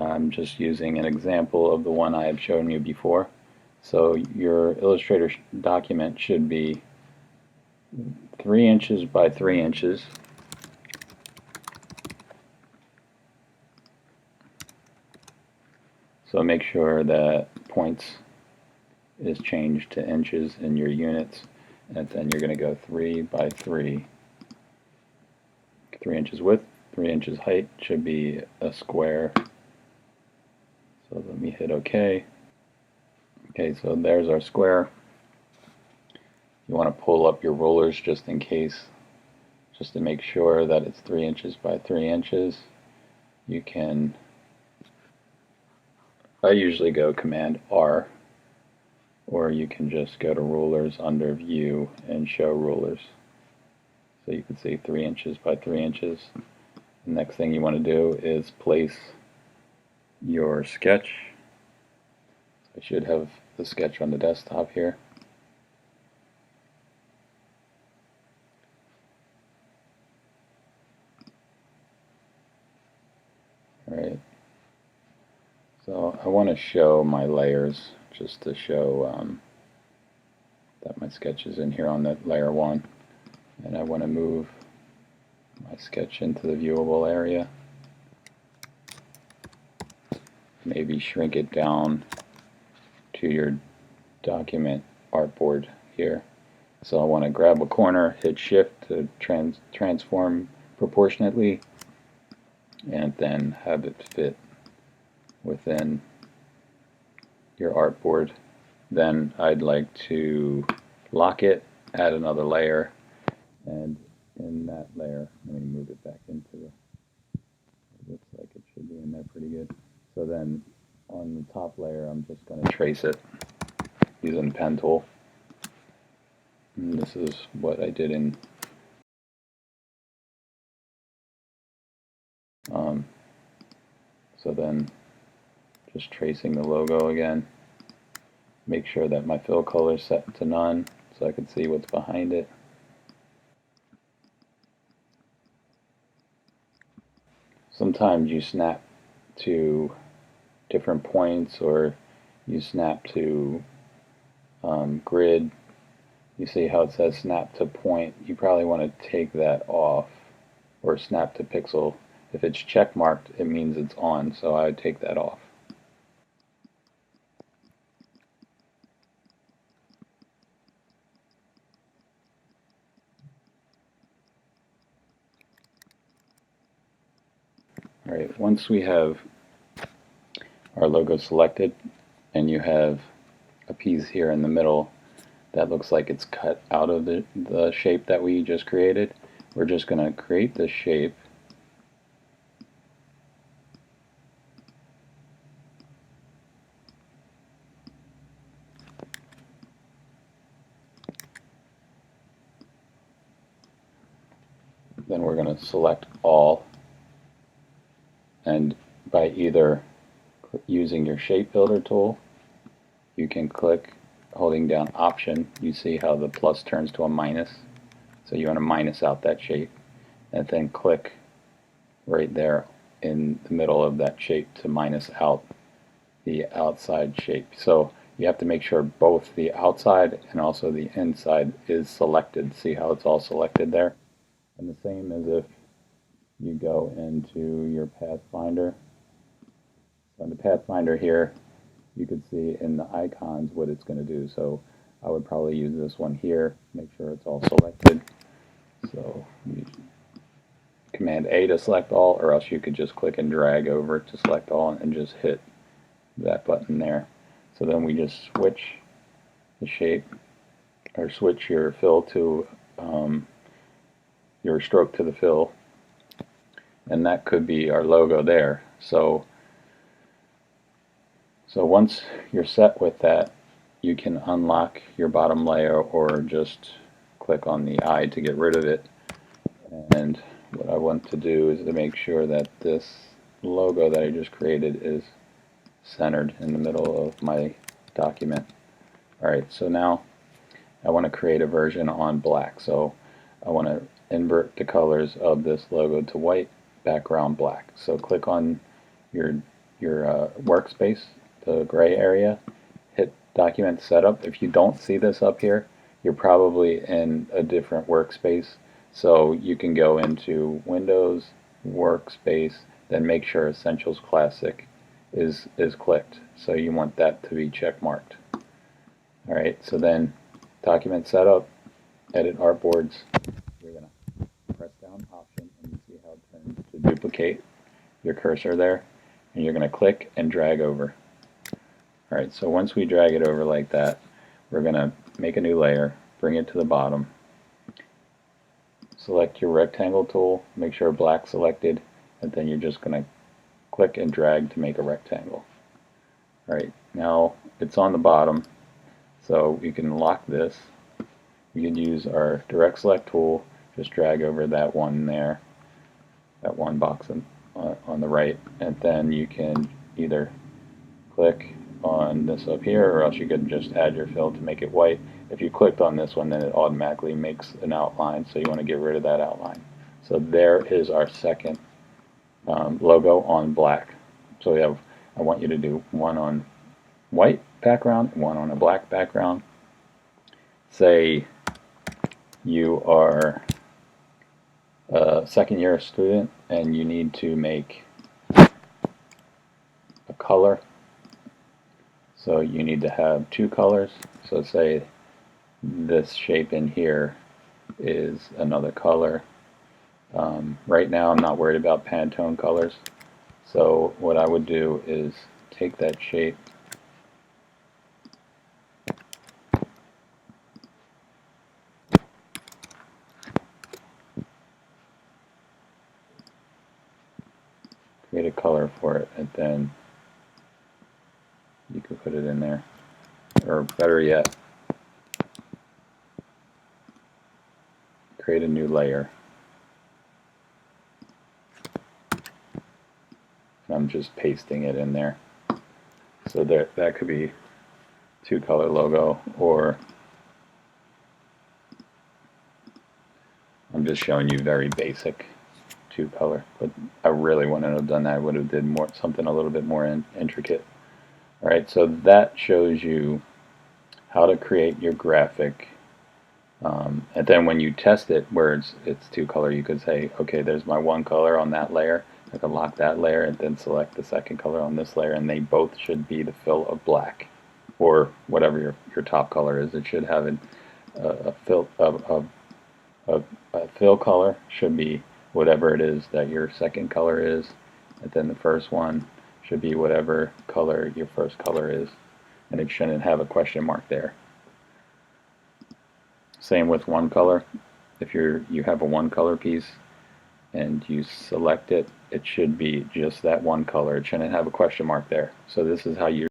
I'm just using an example of the one I have shown you before. So your Illustrator document should be 3 inches by 3 inches. So make sure that points is changed to inches in your units, and then you're going to go 3 by 3. 3 inches width, 3 inches height should be a square. So let me hit OK. Okay, so there's our square. You want to pull up your rulers just in case, just to make sure that it's 3 inches by 3 inches. You can, I usually go Command R, or you can just go to Rulers under View and Show Rulers. So you can see 3 inches by 3 inches. The next thing you want to do is place your sketch. I should have the sketch on the desktop here. Alright, so I want to show my layers just to show that my sketch is in here on that layer 1, and I want to move my sketch into the viewable area. Maybe shrink it down to your document artboard here. So I want to grab a corner, hit shift to transform proportionately, and then have it fit within your artboard. Then I'd like to lock it, add another layer, and in that layer, let me move it back into the, it looks like it should be in there pretty good. So then on the top layer, I'm just going to trace it using the pen tool. And this is what I did in so then just tracing the logo again. Make sure that my fill color is set to none so I can see what's behind it. Sometimes you snap to different points, or you snap to grid. You see how it says snap to point? You probably want to take that off, or snap to pixel. If it's check marked, it means it's on, so I would take that off. Alright, once we have our logo selected and you have a piece here in the middle that looks like it's cut out of the shape that we just created, we're just going to create this shape. Then we're going to select all, and by either using your shape builder tool, you can click holding down Option. You see how the plus turns to a minus, so you want to minus out that shape, and then click right there in the middle of that shape to minus out the outside shape. So you have to make sure both the outside and also the inside is selected. See how it's all selected there? And the same as if you go into your Pathfinder. So in the Pathfinder here, you can see in the icons what it's going to do. So I would probably use this one here, make sure it's all selected. So Command A to select all, or else you could just click and drag over to select all and just hit that button there. So then we just switch the shape, or switch your fill to your stroke to the fill, and that could be our logo there. So once you're set with that, you can unlock your bottom layer or just click on the eye to get rid of it. And what I want to do is to make sure that this logo that I just created is centered in the middle of my document. Alright, so now I want to create a version on black. So I want to invert the colors of this logo to white, background black. So click on your your workspace, the gray area, hit document setup. If you don't see this up here, you're probably in a different workspace. So you can go into Windows, Workspace, then make sure Essentials Classic is clicked. So you want that to be check marked. Alright, so then document setup, edit artboards. You're going to press down Option and you see how it turns to duplicate your cursor there. And you're going to click and drag over. Alright, so once we drag it over like that, we're going to make a new layer, bring it to the bottom, select your rectangle tool, make sure black selected, and then you're just going to click and drag to make a rectangle. Alright, now it's on the bottom, so you can lock this. You can use our direct select tool, just drag over that one there, that one box on the right, and then you can either click on this up here, or else you could just add your fill to make it white. If you clicked on this one, then it automatically makes an outline, so you want to get rid of that outline. So there is our second logo on black. So we have, I want you to do one on white background, one on a black background. Say you are a second-year student and you need to make a color. So you need to have two colors. So say this shape in here is another color. Right now I'm not worried about Pantone colors. So what I would do is take that shape, create a color for it, and then you could put it in there. Or better yet, create a new layer. I'm just pasting it in there. So that could be two color logo, or I'm just showing you very basic two color. But I really wouldn't have done that. I would have did more, something a little bit more intricate. Alright, so that shows you how to create your graphic. And then when you test it where it's two color, you could say, okay, there's my one color on that layer. I can lock that layer and then select the second color on this layer, and they both should be the fill of black, or whatever your top color is. It should have a fill color should be whatever it is that your second color is, and then the first one should be whatever color your first color is, and it shouldn't have a question mark there. Same with one color. If you have a one color piece and you select it, it should be just that one color. It shouldn't have a question mark there. So this is how you